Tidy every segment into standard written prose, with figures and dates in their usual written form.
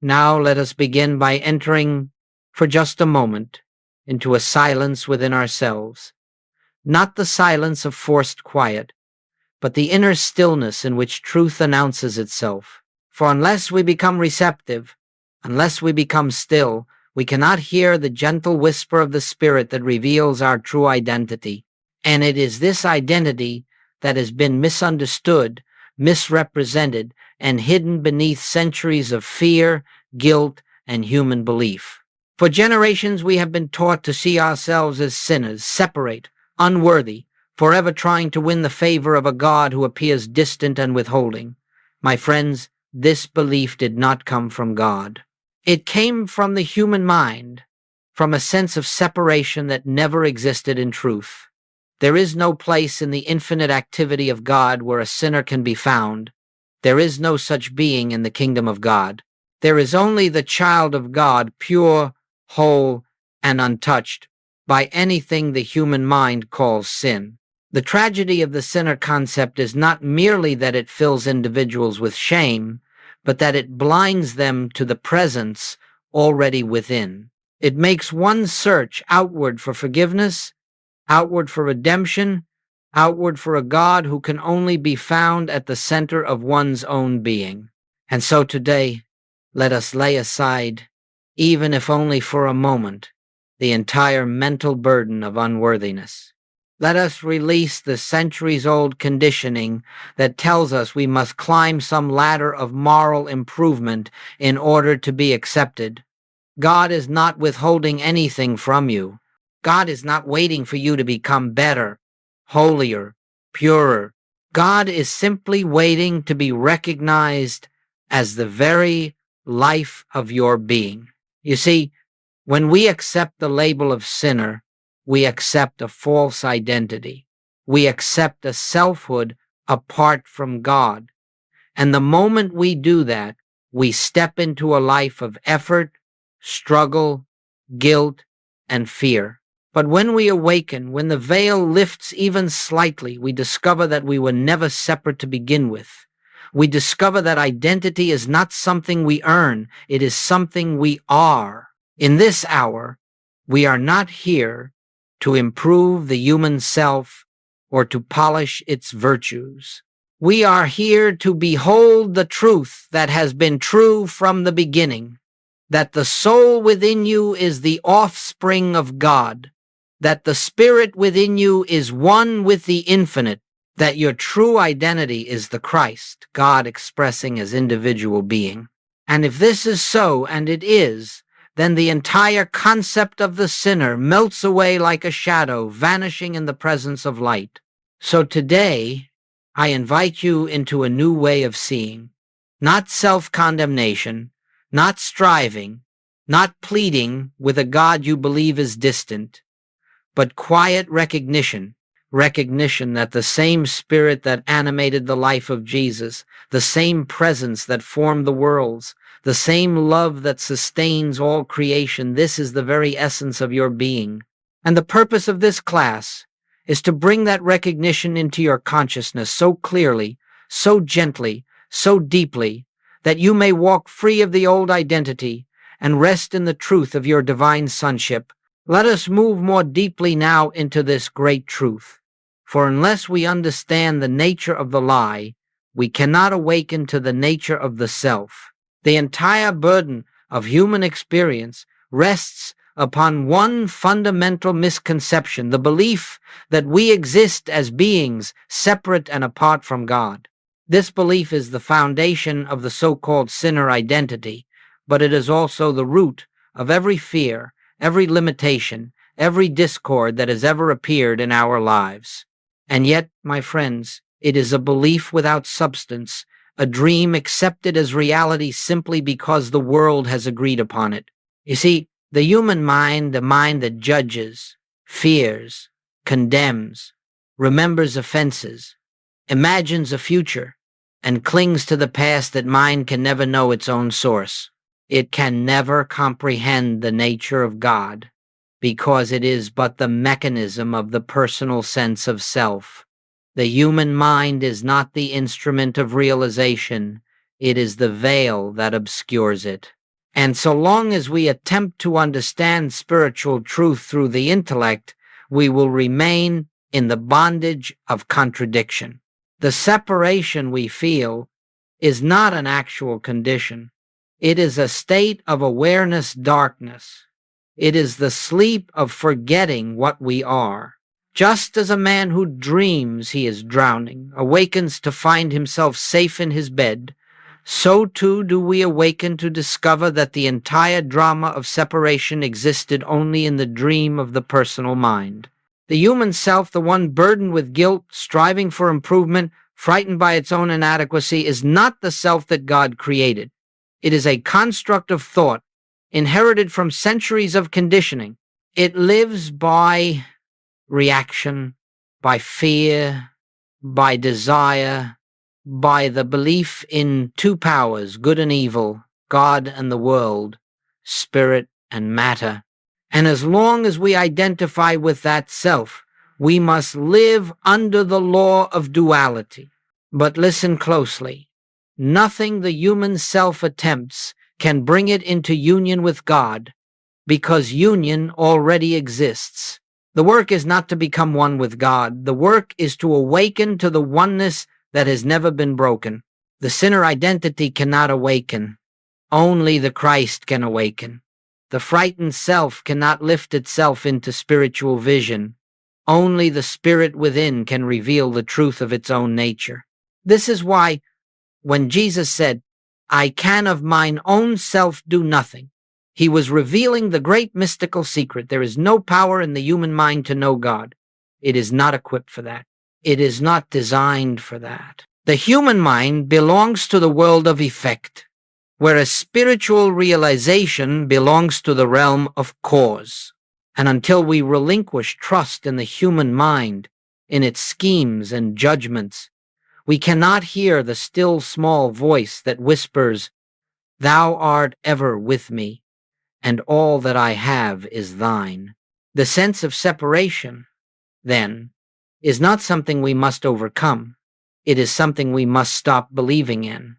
Now let us begin by entering, for just a moment, into a silence within ourselves. Not the silence of forced quiet, but the inner stillness in which truth announces itself. For unless we become receptive, unless we become still, we cannot hear the gentle whisper of the Spirit that reveals our true identity. And it is this identity that has been misunderstood, misrepresented, and hidden beneath centuries of fear, guilt, and human belief. For generations we have been taught to see ourselves as sinners, separate, unworthy, forever trying to win the favor of a God who appears distant and withholding. My friends, this belief did not come from God. It came from the human mind, from a sense of separation that never existed in truth. There is no place in the infinite activity of God where a sinner can be found. There is no such being in the kingdom of God. There is only the child of God, pure, whole, and untouched by anything the human mind calls sin. The tragedy of the sinner concept is not merely that it fills individuals with shame, but that it blinds them to the presence already within. It makes one search outward for forgiveness, outward for redemption, outward for a God who can only be found at the center of one's own being. And so today, let us lay aside, even if only for a moment, the entire mental burden of unworthiness. Let us release the centuries-old conditioning that tells us we must climb some ladder of moral improvement in order to be accepted. God is not withholding anything from you. God is not waiting for you to become better, holier, purer. God is simply waiting to be recognized as the very life of your being. You see, when we accept the label of sinner, we accept a false identity. We accept a selfhood apart from God. And the moment we do that, we step into a life of effort, struggle, guilt, and fear. But when we awaken, when the veil lifts even slightly, we discover that we were never separate to begin with. We discover that identity is not something we earn, it is something we are. In this hour, we are not here to improve the human self or to polish its virtues. We are here to behold the truth that has been true from the beginning, that the soul within you is the offspring of God, that the spirit within you is one with the infinite, that your true identity is the Christ, God expressing as individual being. And if this is so, and it is, then the entire concept of the sinner melts away like a shadow, vanishing in the presence of light. So today, I invite you into a new way of seeing, not self-condemnation, not striving, not pleading with a God you believe is distant, but quiet recognition that the same spirit that animated the life of Jesus, the same presence that formed the worlds, the same love that sustains all creation, this is the very essence of your being. And the purpose of this class is to bring that recognition into your consciousness so clearly, so gently, so deeply, that you may walk free of the old identity and rest in the truth of your divine sonship. Let us move more deeply now into this great truth. For unless we understand the nature of the lie, we cannot awaken to the nature of the self. The entire burden of human experience rests upon one fundamental misconception, the belief that we exist as beings separate and apart from God. This belief is the foundation of the so-called sinner identity, but it is also the root of every fear, every limitation, every discord that has ever appeared in our lives. And yet, my friends, it is a belief without substance, a dream accepted as reality simply because the world has agreed upon it. You see, the human mind, the mind that judges, fears, condemns, remembers offenses, imagines a future, and clings to the past that mind can never know its own source. It can never comprehend the nature of God, because it is but the mechanism of the personal sense of self. The human mind is not the instrument of realization, it is the veil that obscures it. And so long as we attempt to understand spiritual truth through the intellect, we will remain in the bondage of contradiction. The separation we feel is not an actual condition. It is a state of awareness darkness. It is the sleep of forgetting what we are. Just as a man who dreams he is drowning awakens to find himself safe in his bed, so too do we awaken to discover that the entire drama of separation existed only in the dream of the personal mind. The human self, the one burdened with guilt, striving for improvement, frightened by its own inadequacy, is not the self that God created. It is a construct of thought, inherited from centuries of conditioning. It lives by reaction, by fear, by desire, by the belief in two powers, good and evil, God and the world, spirit and matter. And as long as we identify with that self, we must live under the law of duality. But listen closely. Nothing the human self attempts can bring it into union with God, because union already exists. The work is not to become one with God. The work is to awaken to the oneness that has never been broken. The sinner identity cannot awaken. Only the Christ can awaken. The frightened self cannot lift itself into spiritual vision. Only the spirit within can reveal the truth of its own nature. This is why, when Jesus said, "I can of mine own self do nothing," he was revealing the great mystical secret. There is no power in the human mind to know God. It is not equipped for that. It is not designed for that. The human mind belongs to the world of effect, whereas spiritual realization belongs to the realm of cause. And until we relinquish trust in the human mind, in its schemes and judgments, we cannot hear the still small voice that whispers, "Thou art ever with me, and all that I have is thine." The sense of separation, then, is not something we must overcome. It is something we must stop believing in.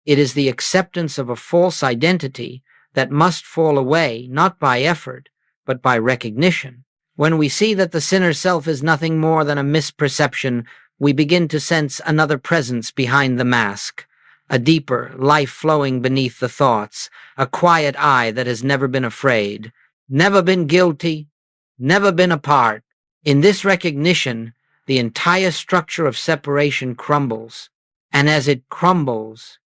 It is the acceptance of a false identity that must fall away, not by effort, but by recognition. When we see that the sinner self is nothing more than a misperception, we begin to sense another presence behind the mask, a deeper life flowing beneath the thoughts, a quiet eye that has never been afraid, never been guilty, never been apart. In this recognition, the entire structure of separation crumbles, and as it crumbles,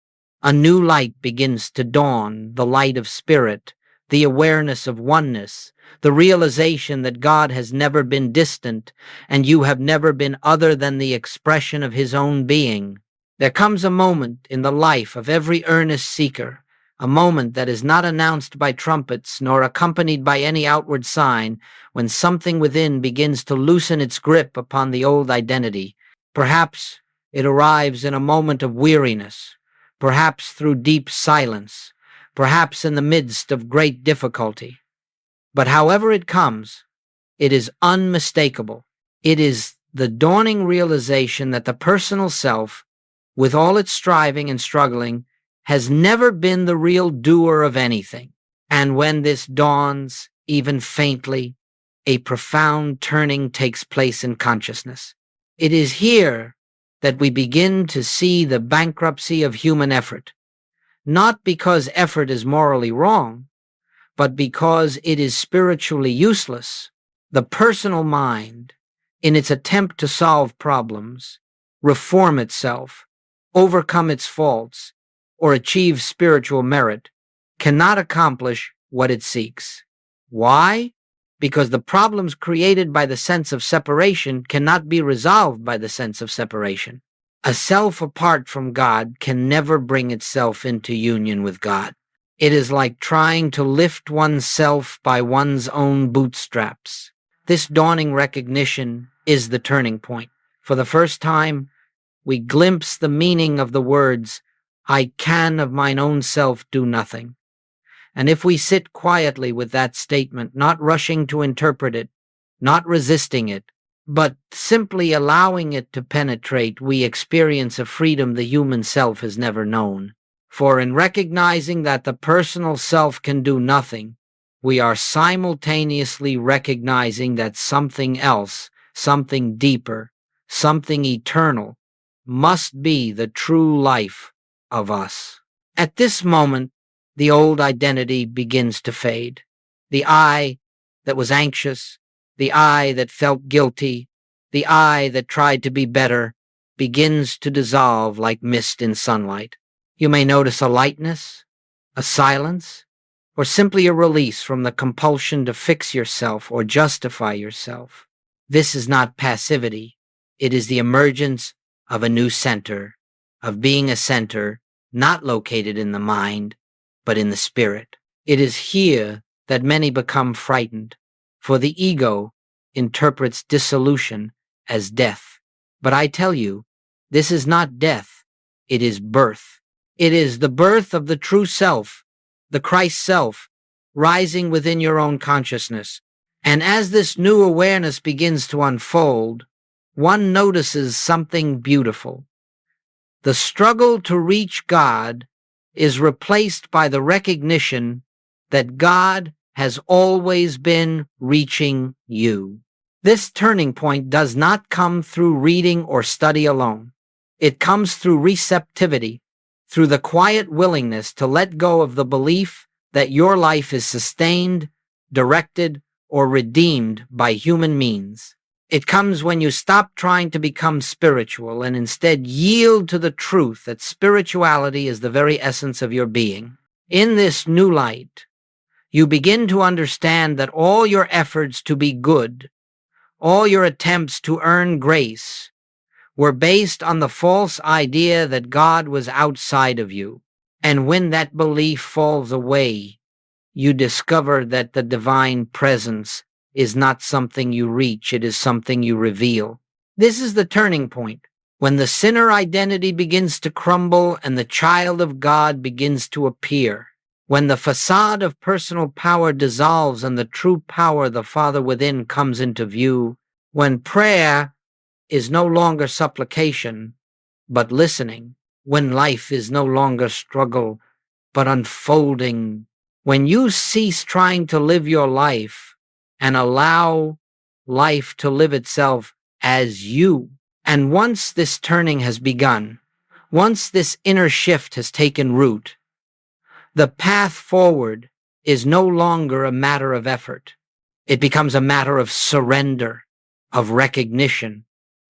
a new light begins to dawn, the light of spirit, the awareness of oneness, the realization that God has never been distant, and you have never been other than the expression of his own being. There comes a moment in the life of every earnest seeker, a moment that is not announced by trumpets nor accompanied by any outward sign, when something within begins to loosen its grip upon the old identity. Perhaps it arrives in a moment of weariness, perhaps through deep silence, perhaps in the midst of great difficulty. But however it comes, it is unmistakable. It is the dawning realization that the personal self, with all its striving and struggling, has never been the real doer of anything. And when this dawns, even faintly, a profound turning takes place in consciousness. It is here that we begin to see the bankruptcy of human effort, not because effort is morally wrong, but because it is spiritually useless. The personal mind, in its attempt to solve problems, reform itself, overcome its faults, or achieve spiritual merit, cannot accomplish what it seeks. Why? Because the problems created by the sense of separation cannot be resolved by the sense of separation. A self apart from God can never bring itself into union with God. It is like trying to lift oneself by one's own bootstraps. This dawning recognition is the turning point. For the first time, we glimpse the meaning of the words, "I can of mine own self do nothing." And if we sit quietly with that statement, not rushing to interpret it, not resisting it, but simply allowing it to penetrate, we experience a freedom the human self has never known. For in recognizing that the personal self can do nothing, we are simultaneously recognizing that something else, something deeper, something eternal, must be the true life of us. At this moment, the old identity begins to fade. The I that was anxious, the I that felt guilty, the I that tried to be better, begins to dissolve like mist in sunlight. You may notice a lightness, a silence, or simply a release from the compulsion to fix yourself or justify yourself. This is not passivity. It is the emergence of a new center, of being a center not located in the mind, but in the spirit. It is here that many become frightened, for the ego interprets dissolution as death. But I tell you, this is not death, it is birth. It is the birth of the true self, the Christ self, rising within your own consciousness. And as this new awareness begins to unfold, one notices something beautiful. The struggle to reach God is replaced by the recognition that God has always been reaching you. This turning point does not come through reading or study alone. It comes through receptivity, through the quiet willingness to let go of the belief that your life is sustained, directed, or redeemed by human means. It comes when you stop trying to become spiritual and instead yield to the truth that spirituality is the very essence of your being. In this new light, you begin to understand that all your efforts to be good, all your attempts to earn grace, were based on the false idea that God was outside of you. And when that belief falls away, you discover that the divine presence is not something you reach, it is something you reveal. This is the turning point, when the sinner identity begins to crumble and the child of God begins to appear, when the facade of personal power dissolves and the true power of the Father within comes into view, when prayer is no longer supplication, but listening, when life is no longer struggle, but unfolding, when you cease trying to live your life and allow life to live itself as you. And once this turning has begun, once this inner shift has taken root, the path forward is no longer a matter of effort. It becomes a matter of surrender, of recognition,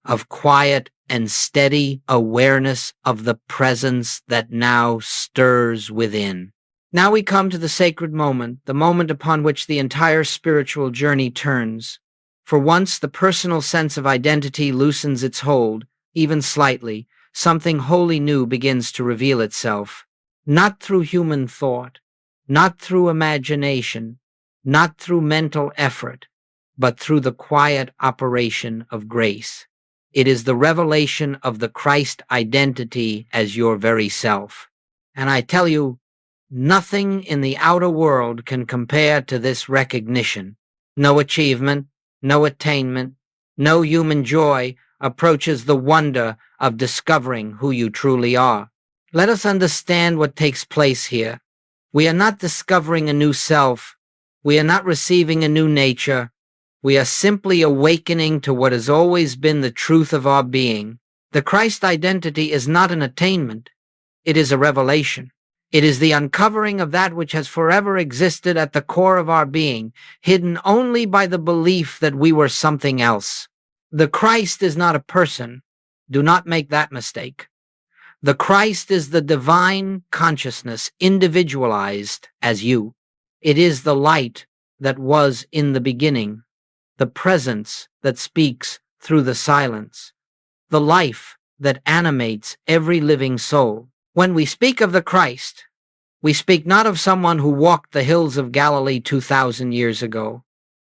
of quiet and steady awareness of the presence that now stirs within. Now we come to the sacred moment, the moment upon which the entire spiritual journey turns. For once the personal sense of identity loosens its hold, even slightly, something wholly new begins to reveal itself. Not through human thought, not through imagination, not through mental effort, but through the quiet operation of grace. It is the revelation of the Christ identity as your very self. And I tell you, nothing in the outer world can compare to this recognition. No achievement, no attainment, no human joy approaches the wonder of discovering who you truly are. Let us understand what takes place here. We are not discovering a new self. We are not receiving a new nature. We are simply awakening to what has always been the truth of our being. The Christ identity is not an attainment. It is a revelation. It is the uncovering of that which has forever existed at the core of our being, hidden only by the belief that we were something else. The Christ is not a person. Do not make that mistake. The Christ is the divine consciousness, individualized as you. It is the light that was in the beginning, the presence that speaks through the silence, the life that animates every living soul. When we speak of the Christ, we speak not of someone who walked the hills of Galilee 2,000 years ago,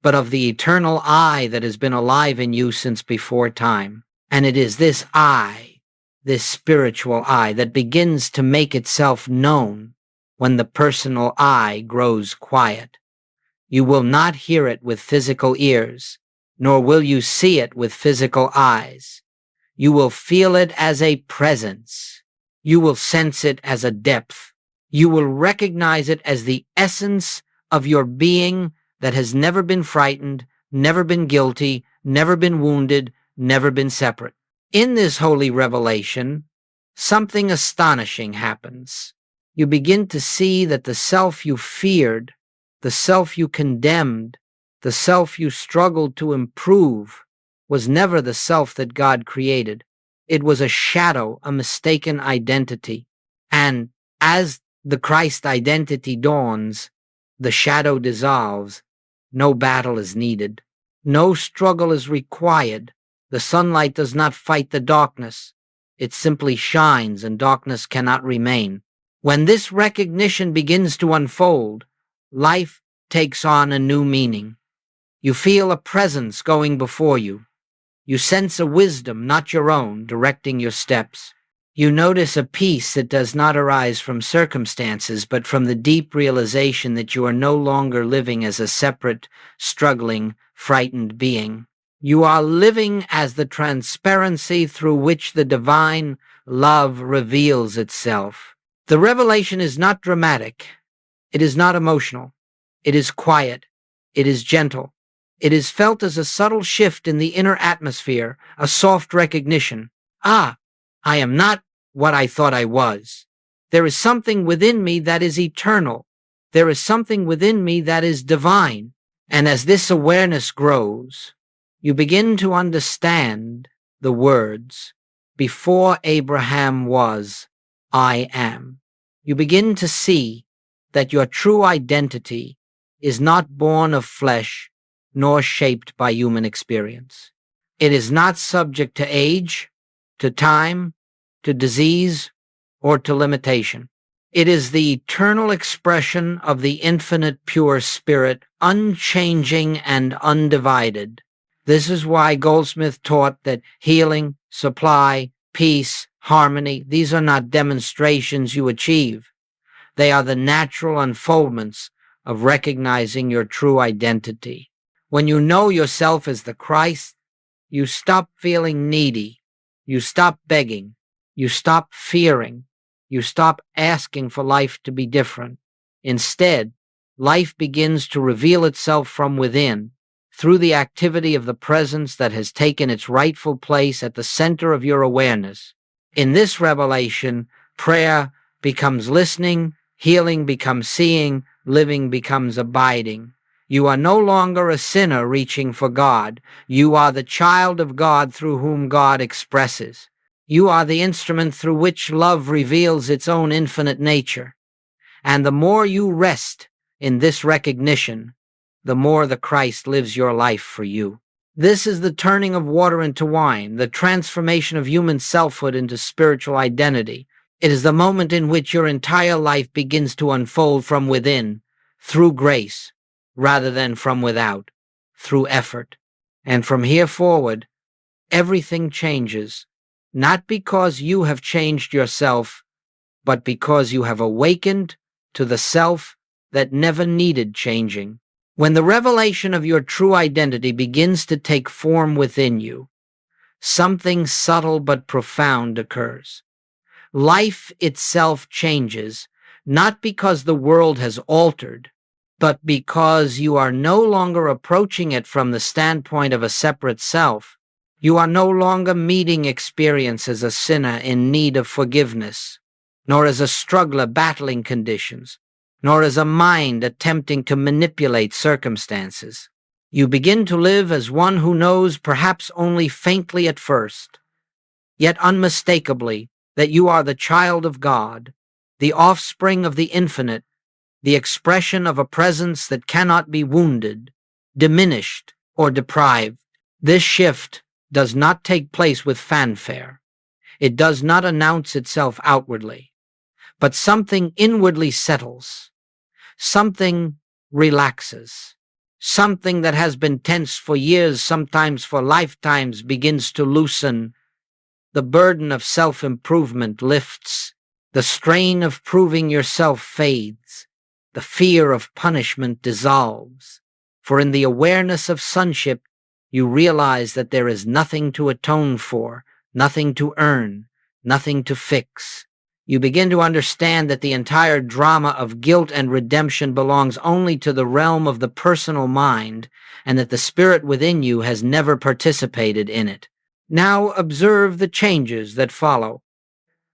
but of the eternal I that has been alive in you since before time. And it is this I, this spiritual I, that begins to make itself known when the personal I grows quiet. You will not hear it with physical ears, nor will you see it with physical eyes. You will feel it as a presence. You will sense it as a depth. You will recognize it as the essence of your being that has never been frightened, never been guilty, never been wounded, never been separate. In this holy revelation, something astonishing happens. You begin to see that the self you feared, the self you condemned, the self you struggled to improve, was never the self that God created. It was a shadow, a mistaken identity. And as the Christ identity dawns, the shadow dissolves. No battle is needed. No struggle is required. The sunlight does not fight the darkness. It simply shines, and darkness cannot remain. When this recognition begins to unfold, life takes on a new meaning. You feel a presence going before you. You sense a wisdom, not your own, directing your steps. You notice a peace that does not arise from circumstances, but from the deep realization that you are no longer living as a separate, struggling, frightened being. You are living as the transparency through which the divine love reveals itself. The revelation is not dramatic. It is not emotional. It is quiet. It is gentle. It is felt as a subtle shift in the inner atmosphere, a soft recognition. Ah, I am not what I thought I was. There is something within me that is eternal. There is something within me that is divine. And as this awareness grows, you begin to understand the words, "Before Abraham was, I am." You begin to see that your true identity is not born of flesh, nor shaped by human experience. It is not subject to age, to time, to disease, or to limitation. It is the eternal expression of the infinite pure spirit, unchanging and undivided. This is why Goldsmith taught that healing, supply, peace, harmony, these are not demonstrations you achieve. They are the natural unfoldments of recognizing your true identity. When you know yourself as the Christ, you stop feeling needy. You stop begging. You stop fearing. You stop asking for life to be different. Instead, life begins to reveal itself from within through the activity of the presence that has taken its rightful place at the center of your awareness. In this revelation, prayer becomes listening, healing becomes seeing, living becomes abiding. You are no longer a sinner reaching for God. You are the child of God through whom God expresses. You are the instrument through which love reveals its own infinite nature. And the more you rest in this recognition, the more the Christ lives your life for you. This is the turning of water into wine, the transformation of human selfhood into spiritual identity. It is the moment in which your entire life begins to unfold from within, through grace, rather than from without, through effort. And from here forward, everything changes, not because you have changed yourself, but because you have awakened to the self that never needed changing. When the revelation of your true identity begins to take form within you, something subtle but profound occurs. Life itself changes, not because the world has altered, but because you are no longer approaching it from the standpoint of a separate self. You are no longer meeting experience as a sinner in need of forgiveness, nor as a struggler battling conditions, nor as a mind attempting to manipulate circumstances. You begin to live as one who knows, perhaps only faintly at first, yet unmistakably, that you are the child of God, the offspring of the infinite, the expression of a presence that cannot be wounded, diminished, or deprived. This shift does not take place with fanfare. It does not announce itself outwardly, but something inwardly settles, something relaxes, something that has been tense for years, sometimes for lifetimes, begins to loosen. The burden of self-improvement lifts, the strain of proving yourself fades, the fear of punishment dissolves. For in the awareness of sonship, you realize that there is nothing to atone for, nothing to earn, nothing to fix. You begin to understand that the entire drama of guilt and redemption belongs only to the realm of the personal mind, and that the spirit within you has never participated in it. Now observe the changes that follow.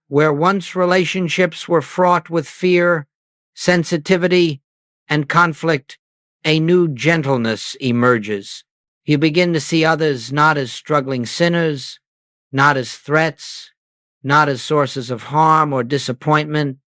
Where once relationships were fraught with fear, sensitivity, and conflict, a new gentleness emerges. You begin to see others not as struggling sinners, not as threats, not as sources of harm or disappointment,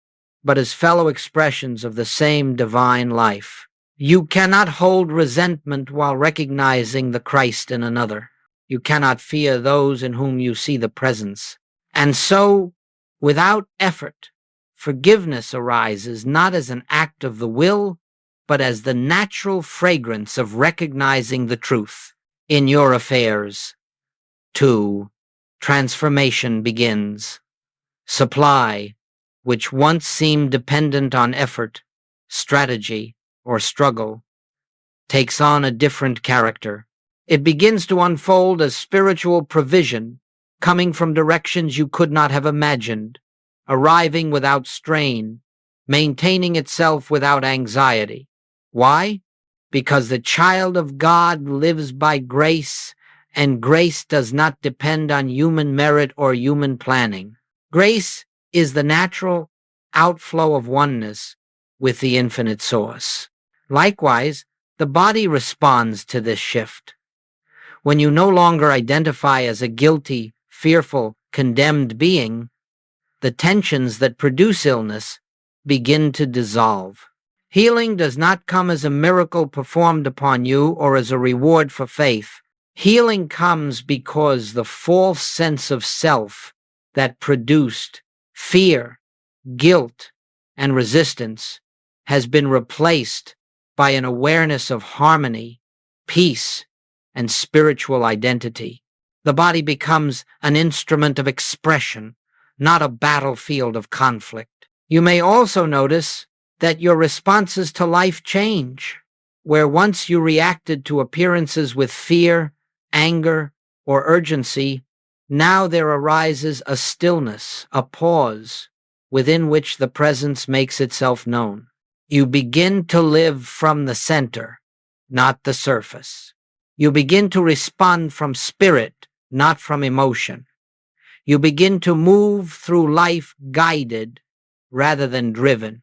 but as fellow expressions of the same divine life. You cannot hold resentment while recognizing the Christ in another. You cannot fear those in whom you see the presence. And so, without effort, forgiveness arises not as an act of the will, but as the natural fragrance of recognizing the truth. In your affairs, too, transformation begins. Supply, which once seemed dependent on effort, strategy, or struggle, takes on a different character. It begins to unfold as spiritual provision, coming from directions you could not have imagined, arriving without strain, maintaining itself without anxiety. Why? Because the child of God lives by grace, and grace does not depend on human merit or human planning. Grace is the natural outflow of oneness with the infinite source. Likewise, the body responds to this shift. When you no longer identify as a guilty, fearful, condemned being, the tensions that produce illness begin to dissolve. Healing does not come as a miracle performed upon you or as a reward for faith. Healing comes because the false sense of self that produced fear, guilt, and resistance has been replaced by an awareness of harmony, peace, and spiritual identity. The body becomes an instrument of expression, not a battlefield of conflict. You may also notice that your responses to life change. Where once you reacted to appearances with fear, anger, or urgency, now there arises a stillness, a pause, within which the presence makes itself known. You begin to live from the center, not the surface. You begin to respond from spirit, not from emotion. You begin to move through life guided rather than driven.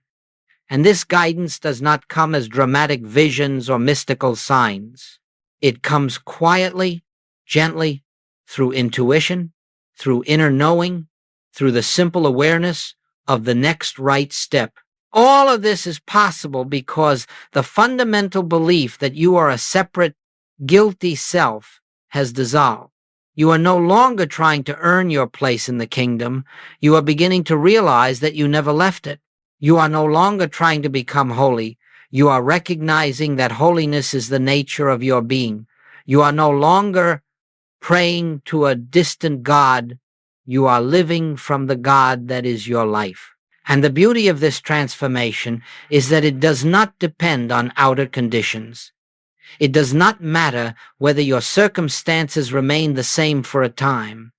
And this guidance does not come as dramatic visions or mystical signs. It comes quietly, gently, through intuition, through inner knowing, through the simple awareness of the next right step. All of this is possible because the fundamental belief that you are a separate, guilty self has dissolved. You are no longer trying to earn your place in the kingdom. You are beginning to realize that you never left it. You are no longer trying to become holy. You are recognizing that holiness is the nature of your being. You are no longer praying to a distant God. You are living from the God that is your life. And the beauty of this transformation is that it does not depend on outer conditions. It does not matter whether your circumstances remain the same for a time.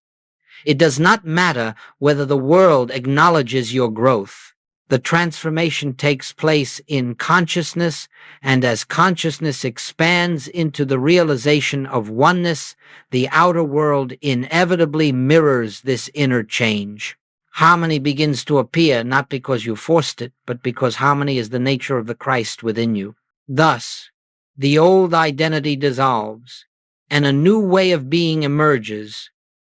It does not matter whether the world acknowledges your growth. The transformation takes place in consciousness, and as consciousness expands into the realization of oneness, the outer world inevitably mirrors this inner change. Harmony begins to appear not because you forced it, but because harmony is the nature of the Christ within you. Thus, the old identity dissolves, and a new way of being emerges,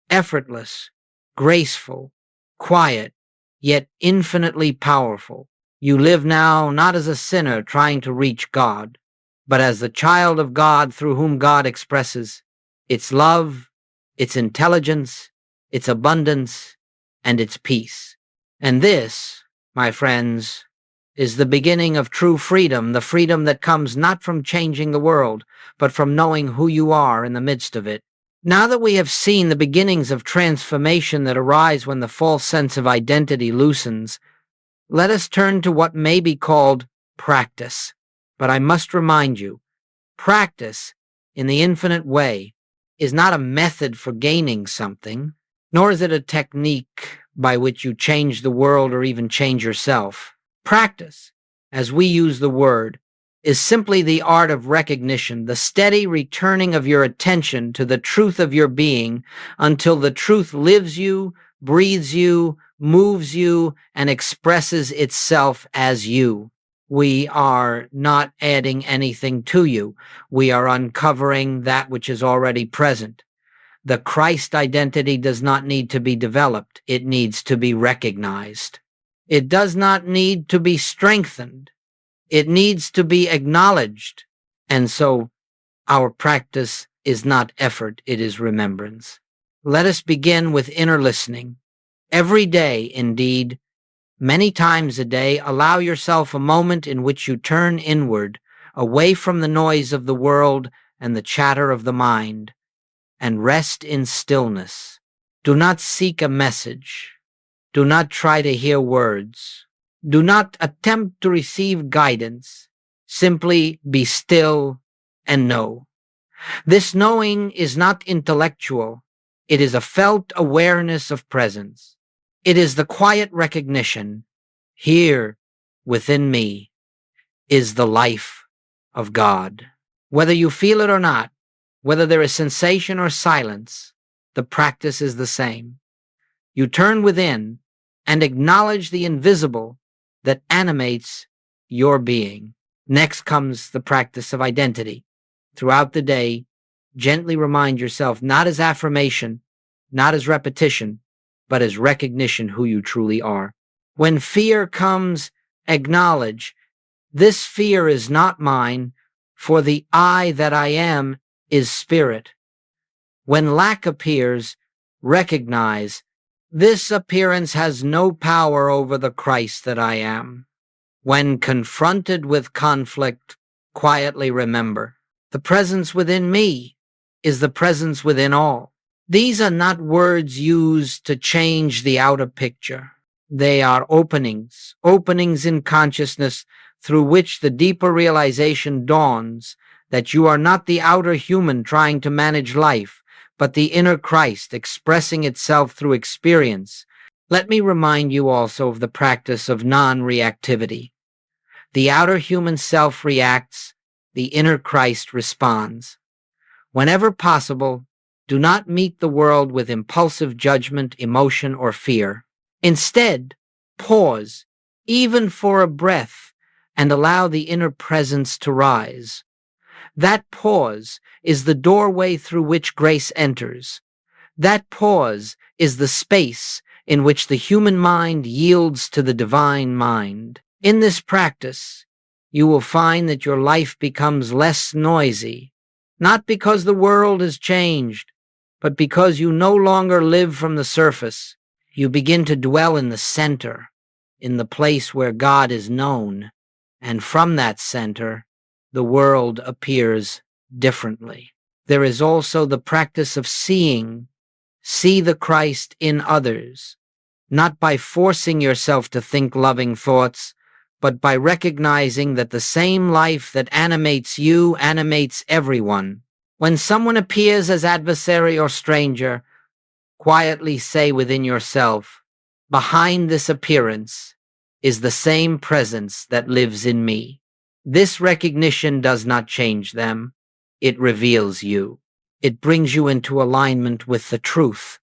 effortless, graceful, quiet, yet infinitely powerful. You live now not as a sinner trying to reach God, but as the child of God through whom God expresses its love, its intelligence, its abundance, and its peace. And this, my friends, is the beginning of true freedom, the freedom that comes not from changing the world, but from knowing who you are in the midst of it. Now that we have seen the beginnings of transformation that arise when the false sense of identity loosens, let us turn to what may be called practice. But I must remind you, practice, in the infinite way, is not a method for gaining something, nor is it a technique by which you change the world or even change yourself. Practice, as we use the word, is simply the art of recognition, the steady returning of your attention to the truth of your being until the truth lives you, breathes you, moves you, and expresses itself as you. We are not adding anything to you. We are uncovering that which is already present. The Christ identity does not need to be developed. It needs to be recognized. It does not need to be strengthened. It needs to be acknowledged. And so our practice is not effort, it is remembrance. Let us begin with inner listening. Every day, indeed, many times a day, allow yourself a moment in which you turn inward, away from the noise of the world and the chatter of the mind, and rest in stillness. Do not seek a message. Do not try to hear words. Do not attempt to receive guidance. Simply be still and know. This knowing is not intellectual. It is a felt awareness of presence. It is the quiet recognition, here within me is the life of God. Whether you feel it or not, whether there is sensation or silence, the practice is the same. You turn within and acknowledge the invisible that animates your being. Next comes the practice of identity. Throughout the day, gently remind yourself, not as affirmation, not as repetition, but as recognition who you truly are. When fear comes, acknowledge, this fear is not mine, for the I that I am is spirit. When lack appears, recognize, this appearance has no power over the Christ that I am. When confronted with conflict, quietly remember, the presence within me is the presence within all. These are not words used to change the outer picture. They are openings in consciousness through which the deeper realization dawns that you are not the outer human trying to manage life, but the inner Christ expressing itself through experience. Let me remind you also of the practice of non-reactivity. The outer human self reacts, the inner Christ responds. Whenever possible, do not meet the world with impulsive judgment, emotion, or fear. Instead, pause, even for a breath, and allow the inner presence to rise. That pause is the doorway through which grace enters. That pause is the space in which the human mind yields to the divine mind. In this practice, you will find that your life becomes less noisy, not because the world has changed, but because you no longer live from the surface. You begin to dwell in the center, in the place where God is known, and from that center, the world appears differently. There is also the practice of seeing. See the Christ in others, not by forcing yourself to think loving thoughts, but by recognizing that the same life that animates you animates everyone. When someone appears as adversary or stranger, quietly say within yourself, behind this appearance is the same presence that lives in me. This recognition does not change them. It reveals you. It brings you into alignment with the truth.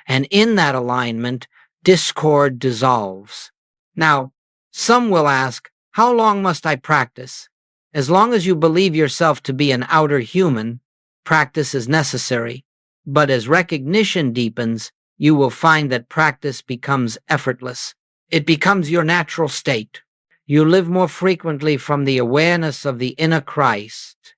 And in that alignment, discord dissolves. Now, some will ask, how long must I practice? As long as you believe yourself to be an outer human, practice is necessary. But as recognition deepens, you will find that practice becomes effortless. It becomes your natural state. You live more frequently from the awareness of the inner Christ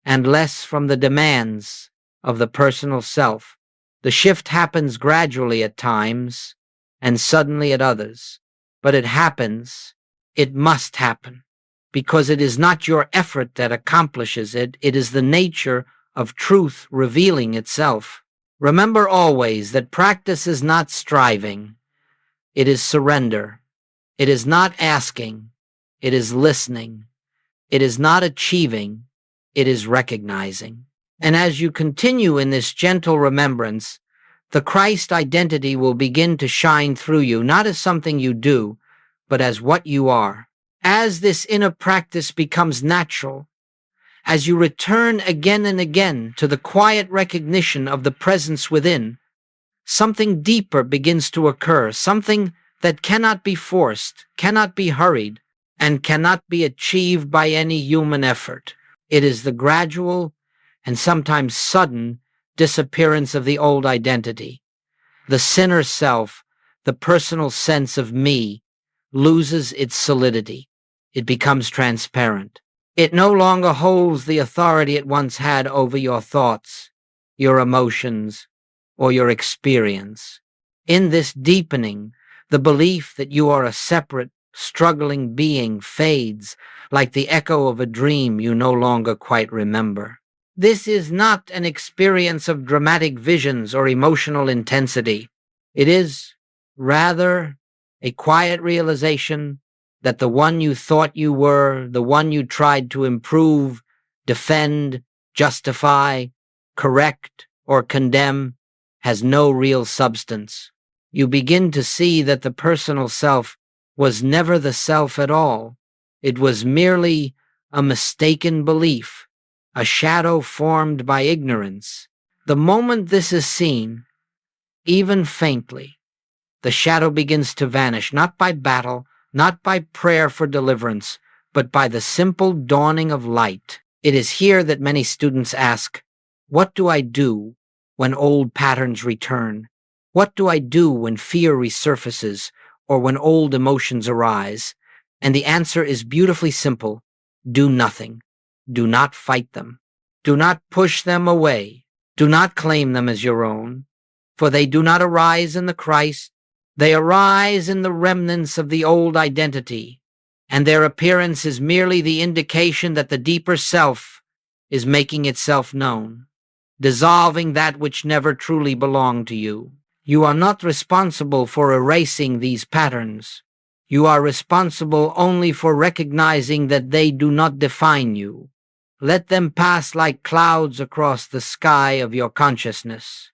and less from the demands of the personal self. The shift happens gradually at times and suddenly at others. But it happens, it must happen, because it is not your effort that accomplishes it, it is the nature of truth revealing itself. Remember always that practice is not striving, it is surrender. It is not asking, it is listening. It is not achieving, it is recognizing. And as you continue in this gentle remembrance, The Christ identity will begin to shine through you, not as something you do, but as what you are. As this inner practice becomes natural, as you return again and again to the quiet recognition of the presence within, something deeper begins to occur, something that cannot be forced, cannot be hurried, and cannot be achieved by any human effort. It is the gradual and sometimes sudden disappearance of the old identity. The sinner self, the personal sense of me, loses its solidity. It becomes transparent. It no longer holds the authority it once had over your thoughts, your emotions, or your experience. In this deepening, the belief that you are a separate, struggling being fades like the echo of a dream you no longer quite remember. This is not an experience of dramatic visions or emotional intensity. It is, rather, a quiet realization that the one you thought you were, the one you tried to improve, defend, justify, correct, or condemn, has no real substance. You begin to see that the personal self was never the self at all. It was merely a mistaken belief, a shadow formed by ignorance. The moment this is seen, even faintly, the shadow begins to vanish, not by battle, not by prayer for deliverance, but by the simple dawning of light. It is here that many students ask, what do I do when old patterns return? What do I do when fear resurfaces or when old emotions arise? And the answer is beautifully simple. Do nothing. Do not fight them. Do not push them away. Do not claim them as your own, for they do not arise in the Christ. They arise in the remnants of the old identity, and their appearance is merely the indication that the deeper self is making itself known, dissolving that which never truly belonged to you. You are not responsible for erasing these patterns. You are responsible only for recognizing that they do not define you. Let them pass like clouds across the sky of your consciousness.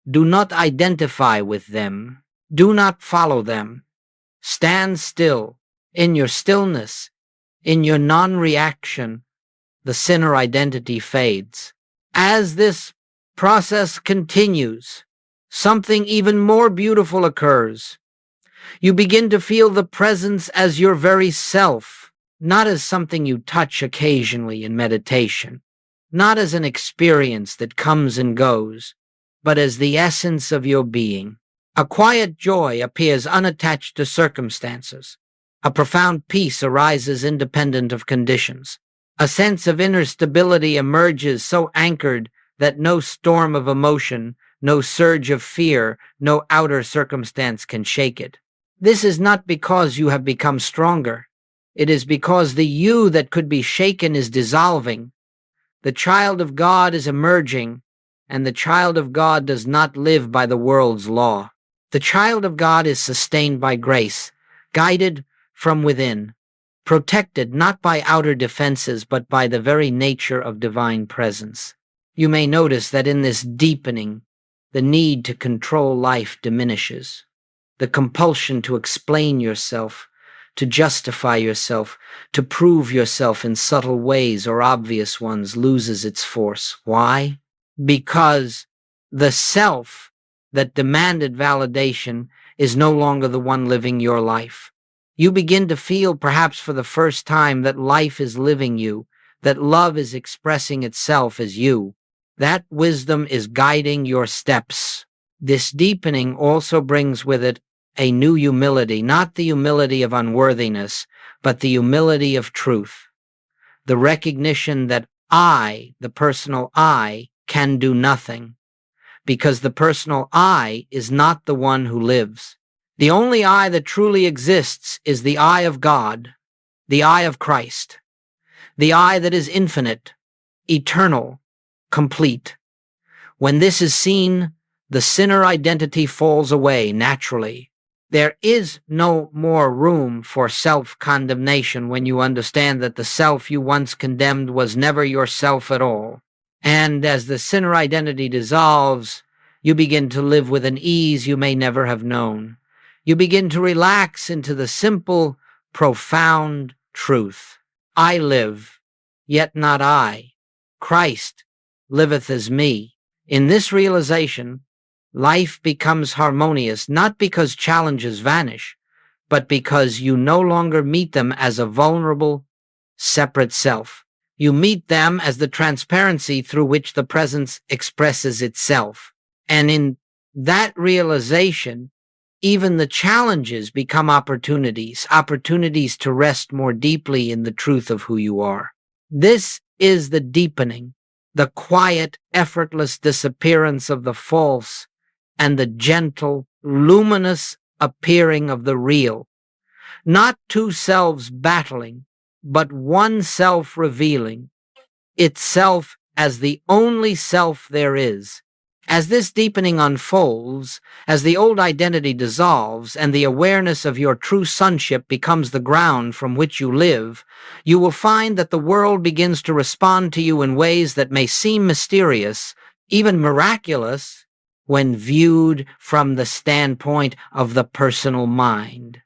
Do not identify with them. Do not follow them. Stand still. In your stillness, in your non-reaction, the sinner identity fades. As this process continues, something even more beautiful occurs. You begin to feel the presence as your very self, not as something you touch occasionally in meditation, not as an experience that comes and goes, but as the essence of your being. A quiet joy appears unattached to circumstances. A profound peace arises independent of conditions. A sense of inner stability emerges so anchored that no storm of emotion, no surge of fear, no outer circumstance can shake it. This is not because you have become stronger. It is because the you that could be shaken is dissolving. The child of God is emerging, and the child of God does not live by the world's law. The child of God is sustained by grace, guided from within, protected not by outer defenses but by the very nature of divine presence. You may notice that in this deepening, the need to control life diminishes. The compulsion to explain yourself, to justify yourself, to prove yourself in subtle ways or obvious ones loses its force. Why? Because the self that demanded validation is no longer the one living your life. You begin to feel, perhaps for the first time, that life is living you, that love is expressing itself as you. That wisdom is guiding your steps. This deepening also brings with it a new humility, not the humility of unworthiness, but the humility of truth. The recognition that I, the personal I, can do nothing, because the personal I is not the one who lives. The only I that truly exists is the I of God, the I of Christ, the I that is infinite, eternal, complete. When this is seen, the sinner identity falls away naturally. There is no more room for self-condemnation when you understand that the self you once condemned was never yourself at all. And as the sinner identity dissolves, You begin to live with an ease you may never have known. You begin to relax into the simple, profound truth. I live, yet not I. Christ liveth as me. In this realization, life becomes harmonious, not because challenges vanish, but because you no longer meet them as a vulnerable, separate self. You meet them as the transparency through which the presence expresses itself. And in that realization, even the challenges become opportunities to rest more deeply in the truth of who you are. This is the deepening, the quiet, effortless disappearance of the false, and the gentle, luminous appearing of the real. Not two selves battling, but one self revealing itself as the only self there is. As this deepening unfolds, as the old identity dissolves and the awareness of your true sonship becomes the ground from which you live, you will find that the world begins to respond to you in ways that may seem mysterious, even miraculous, when viewed from the standpoint of the personal mind.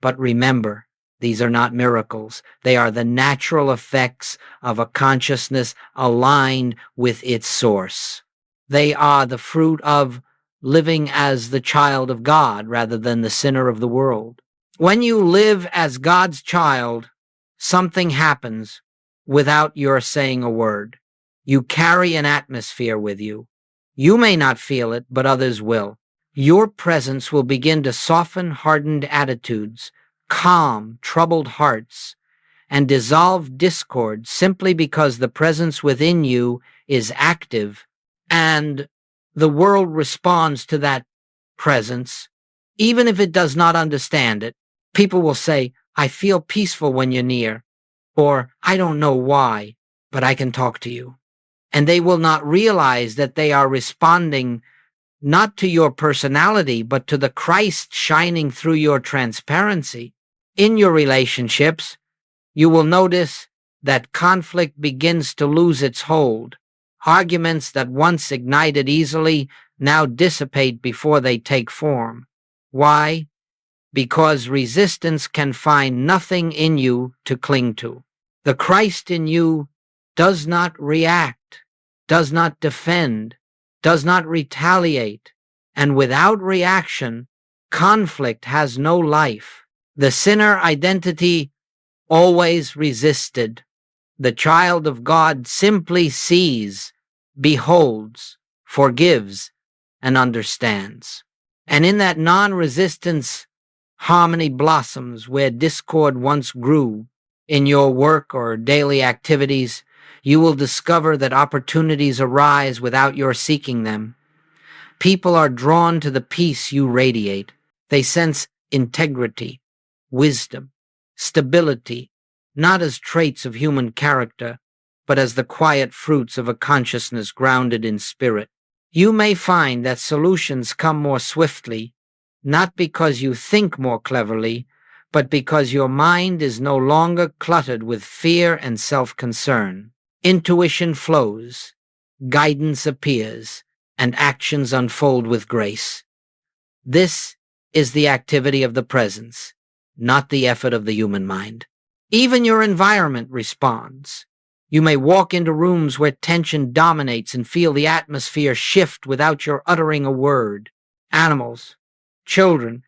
But remember, these are not miracles. They are the natural effects of a consciousness aligned with its source. They are the fruit of living as the child of God rather than the sinner of the world. When you live as God's child, something happens without your saying a word. You carry an atmosphere with you. You may not feel it, but others will. Your presence will begin to soften hardened attitudes, calm troubled hearts, and dissolve discord simply because the presence within you is active, and the world responds to that presence, even if it does not understand it. People will say, I feel peaceful when you're near, or I don't know why, but I can talk to you. And they will not realize that they are responding not to your personality, but to the Christ shining through your transparency. In your relationships, you will notice that conflict begins to lose its hold. Arguments that once ignited easily now dissipate before they take form. Why? Because resistance can find nothing in you to cling to. The Christ in you does not react, does not defend, does not retaliate, and without reaction, conflict has no life. The sinner identity always resisted. The child of God simply sees, beholds, forgives, and understands. And in that non-resistance, harmony blossoms where discord once grew. In your work or daily activities, you will discover that opportunities arise without your seeking them. People are drawn to the peace you radiate. They sense integrity, wisdom, stability, not as traits of human character, but as the quiet fruits of a consciousness grounded in spirit. You may find that solutions come more swiftly, not because you think more cleverly, but because your mind is no longer cluttered with fear and self-concern. Intuition flows, guidance appears, and actions unfold with grace. This is the activity of the presence, not the effort of the human mind. Even your environment responds. You may walk into rooms where tension dominates and feel the atmosphere shift without your uttering a word. Animals, children,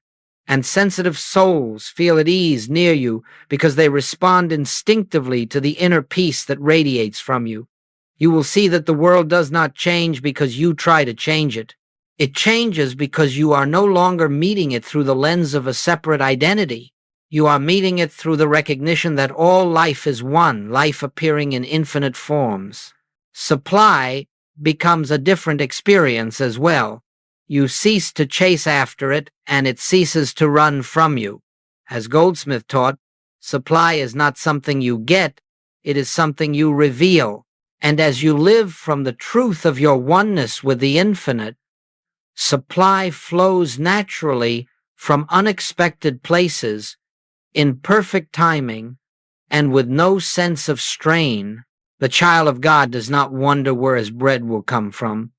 and sensitive souls feel at ease near you because they respond instinctively to the inner peace that radiates from you. You will see that the world does not change because you try to change it. It changes because you are no longer meeting it through the lens of a separate identity. You are meeting it through the recognition that all life is one, life appearing in infinite forms. Supply becomes a different experience as well. You cease to chase after it, and it ceases to run from you. As Goldsmith taught, supply is not something you get, it is something you reveal. And as you live from the truth of your oneness with the infinite, supply flows naturally from unexpected places, in perfect timing, and with no sense of strain. The child of God does not wonder where his bread will come from.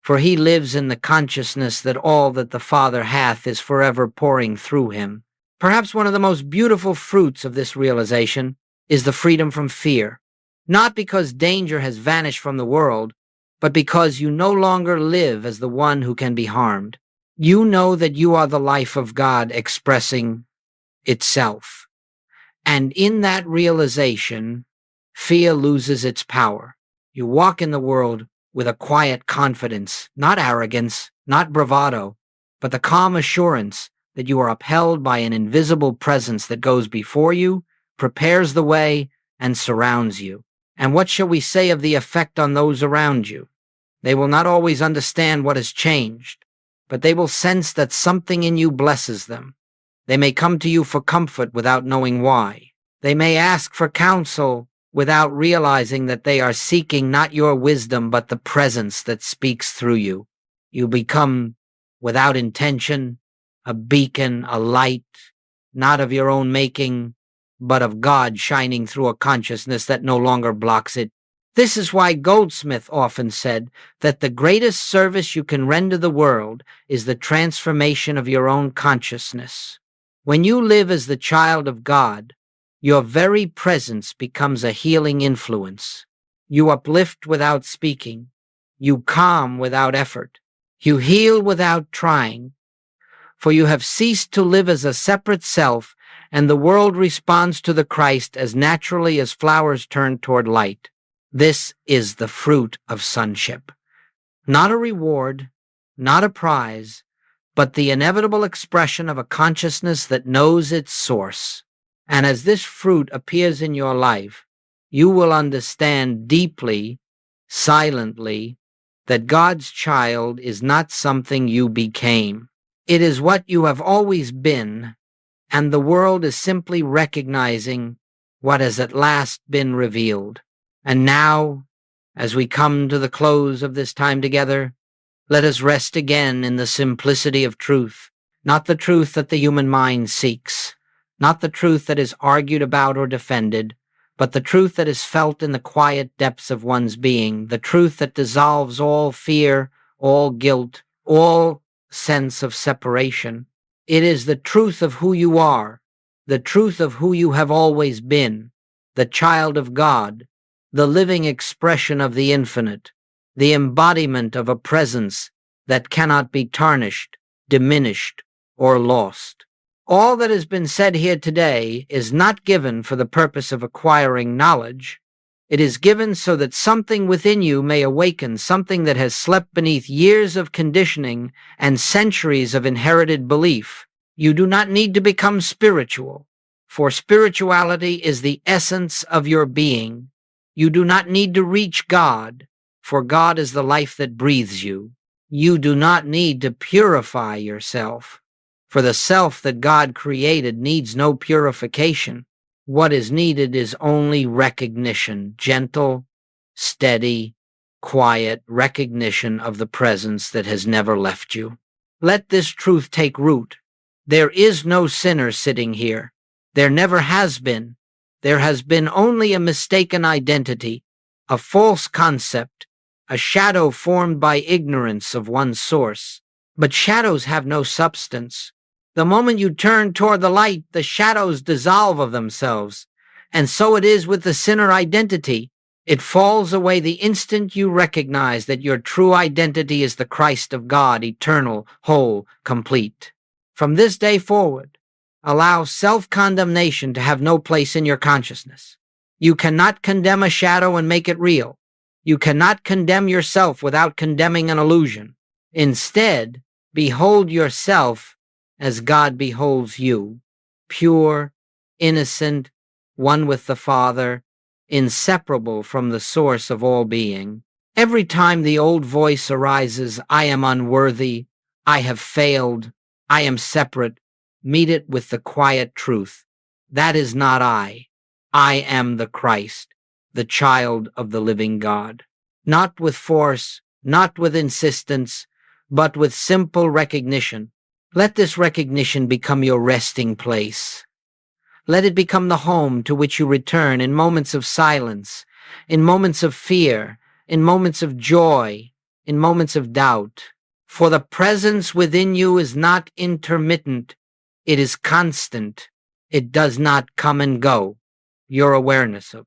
for he lives in the consciousness that all that the Father hath is forever pouring through him. Perhaps one of the most beautiful fruits of this realization is the freedom from fear, not because danger has vanished from the world, but because you no longer live as the one who can be harmed. You know that you are the life of God expressing itself. And in that realization, fear loses its power. You walk in the world with a quiet confidence, not arrogance, not bravado, but the calm assurance that you are upheld by an invisible presence that goes before you, prepares the way, and surrounds you. And what shall we say of the effect on those around you? They will not always understand what has changed, but they will sense that something in you blesses them. They may come to you for comfort without knowing why. They may ask for counsel without realizing that they are seeking not your wisdom but the presence that speaks through you. You become, without intention, a beacon, a light, not of your own making, but of God shining through a consciousness that no longer blocks it. This is why Goldsmith often said that the greatest service you can render the world is the transformation of your own consciousness. When you live as the child of God, your very presence becomes a healing influence. You uplift without speaking. You calm without effort. You heal without trying. For you have ceased to live as a separate self, and the world responds to the Christ as naturally as flowers turn toward light. This is the fruit of sonship. Not a reward, not a prize, but the inevitable expression of a consciousness that knows its source. And as this fruit appears in your life, you will understand deeply, silently, that God's child is not something you became. It is what you have always been, and the world is simply recognizing what has at last been revealed. And now, as we come to the close of this time together, let us rest again in the simplicity of truth, not the truth that the human mind seeks, not the truth that is argued about or defended, but the truth that is felt in the quiet depths of one's being, the truth that dissolves all fear, all guilt, all sense of separation. It is the truth of who you are, the truth of who you have always been, the child of God, the living expression of the infinite, the embodiment of a presence that cannot be tarnished, diminished, or lost. All that has been said here today is not given for the purpose of acquiring knowledge. It is given so that something within you may awaken, something that has slept beneath years of conditioning and centuries of inherited belief. You do not need to become spiritual, for spirituality is the essence of your being. You do not need to reach God, for God is the life that breathes you. You do not need to purify yourself, for the self that God created needs no purification. What is needed is only recognition, gentle, steady, quiet recognition of the presence that has never left you. Let this truth take root. There is no sinner sitting here. There never has been. There has been only a mistaken identity, a false concept, a shadow formed by ignorance of one's source. But shadows have no substance. The moment you turn toward the light, the shadows dissolve of themselves. And so it is with the sinner identity. It falls away the instant you recognize that your true identity is the Christ of God, eternal, whole, complete. From this day forward, allow self-condemnation to have no place in your consciousness. You cannot condemn a shadow and make it real. You cannot condemn yourself without condemning an illusion. Instead, behold yourself as God beholds you, pure, innocent, one with the Father, inseparable from the source of all being. Every time the old voice arises, I am unworthy, I have failed, I am separate, meet it with the quiet truth. That is not I. I am the Christ, the child of the living God. Not with force, not with insistence, but with simple recognition. Let this recognition become your resting place. Let it become the home to which you return in moments of silence, in moments of fear, in moments of joy, in moments of doubt. For the presence within you is not intermittent, it is constant. It does not come and go. Your awareness of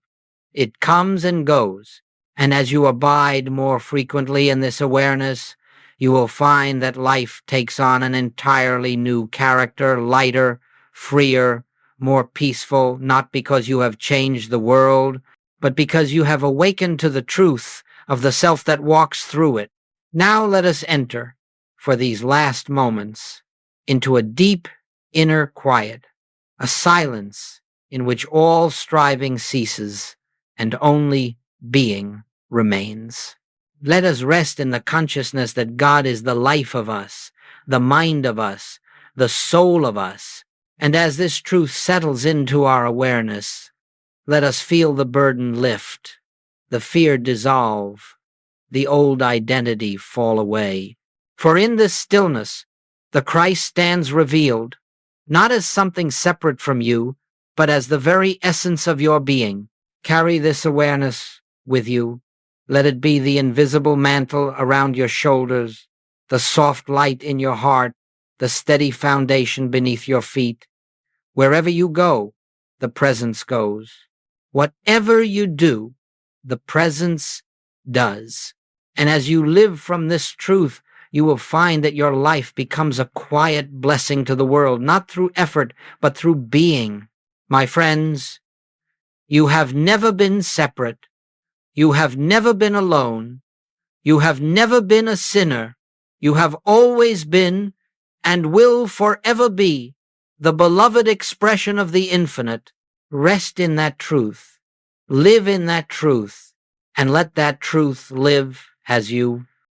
it comes and goes. And as you abide more frequently in this awareness, you will find that life takes on an entirely new character, lighter, freer, more peaceful, not because you have changed the world, but because you have awakened to the truth of the self that walks through it. Now let us enter, for these last moments, into a deep inner quiet, a silence in which all striving ceases and only being remains. Let us rest in the consciousness that God is the life of us, the mind of us, the soul of us. And as this truth settles into our awareness, let us feel the burden lift, the fear dissolve, the old identity fall away. For in this stillness, the Christ stands revealed, not as something separate from you, but as the very essence of your being. Carry this awareness with you. Let it be the invisible mantle around your shoulders, the soft light in your heart, the steady foundation beneath your feet. Wherever you go, the presence goes. Whatever you do, the presence does. And as you live from this truth, you will find that your life becomes a quiet blessing to the world, not through effort, but through being. My friends, you have never been separate. You have never been alone. You have never been a sinner. You have always been and will forever be the beloved expression of the infinite. Rest in that truth. Live in that truth, and let that truth live as you